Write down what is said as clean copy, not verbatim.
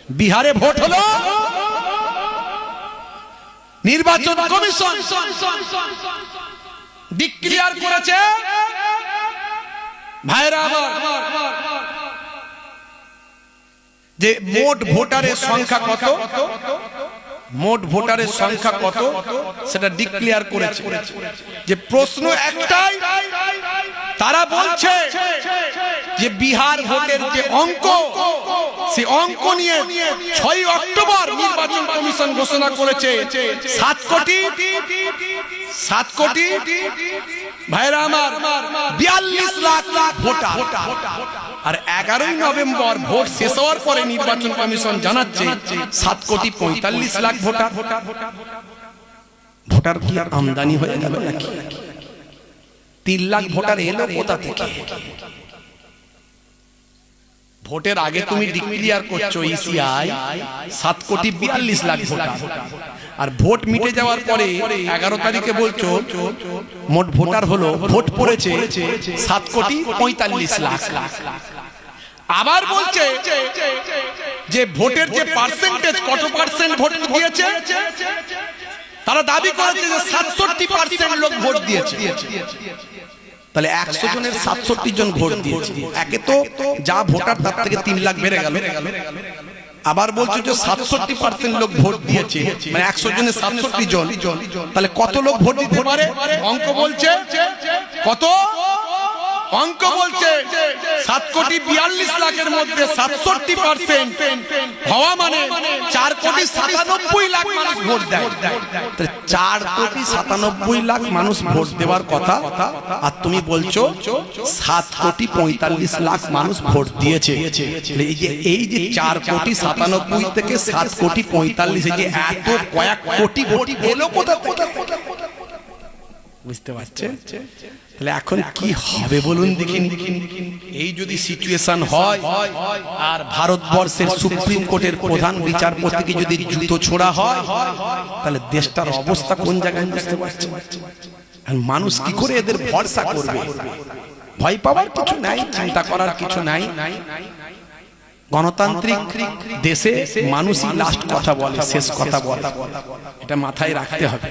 বিহারে ভোট হলো, নির্বাচন কমিশন ডিক্লেয়ার করেছে, ভাইরা আমার, যে মোট ভোটারের সংখ্যা কত, মোট ভোটারের সংখ্যা কত সেটা ডিক্লেয়ার করেছে। যে প্রশ্ন একটাই, তারা বলছে যে বিহার ভোটের যে অঙ্ক, সেই অঙ্ক নিয়ে 6 অক্টোবর নির্বাচন কমিশন ঘোষণা করেছে 7 কোটি ভাইরা আমার 42 লাখ ভোটার। আর 11 নভেম্বর ভোট শেষ হওয়ার পরে নির্বাচন কমিশন জানাচ্ছে 7,45 লাখ ভোটার। ভোটার কি আমদানি হয়ে গেল নাকি? 3 লাখ ভোটার এলো কোথা থেকে? ভোটের আগে তুমি ডিক্লেয়ার করছো ইসিআই 7,42 লাখ ভোটার, আর ভোট মিটে যাওয়ার পরে 11 তারিখে বলছো মোট ভোটার হলো, ভোট পড়েছে 7,45 লাখ। আবার বলছে যে ভোটের যে পার্সেন্টেজ, কত পার্সেন্ট ভোট দিয়েছে, তারা দাবি করেছে যে 67% লোক ভোট দিয়েছে। তাহলে 100 জনের 67 জন ভোট দিয়েছে, একে তো যা ভোটার তার থেকে 3 লাখ বেড়ে গেল। আবার বলছে যে 67% লোক ভোট দিয়েছে, মানে 100 জনের 67 জন, তাহলে কত লোক ভোট দিতে পারে? অঙ্ক বলছে কত, অঙ্ক বলছে 7,42 লাখের মধ্যে 67% হওয়া মানে 4,97 লাখ মানুষ ভোট দেয়। 4,97 লাখ মানুষ ভোট দেওয়ার কথা, আর তুমি বলছো 7,45 লাখ মানুষ ভোট দিয়েছে। এই যে 4,97 থেকে 7,45, এই যে এত কয়েক কোটি ভোট এলো কোথা থেকে? বুঝতে পারছেন? তাহলে এখন কি হবে বলুন দেখি। এই যদি সিচুয়েশন হয়, আর ভারতবর্ষের সুপ্রিম কোর্টের প্রধান বিচারপতিকে যদি জুতো ছোড়া হয়, তাহলে দেশটার অবস্থা কোন জায়গায় বুঝতে পারছেন? মানুষ কি করে এদের ভরসা করবে? ভয় পাওয়ার কিছু নাই, চিন্তা করার কিছু নাই। গণতান্ত্রিক দেশে মানুষই লাস্ট কথা বলে, শেষ কথা বলে, এটা মাথায় রাখতে হবে।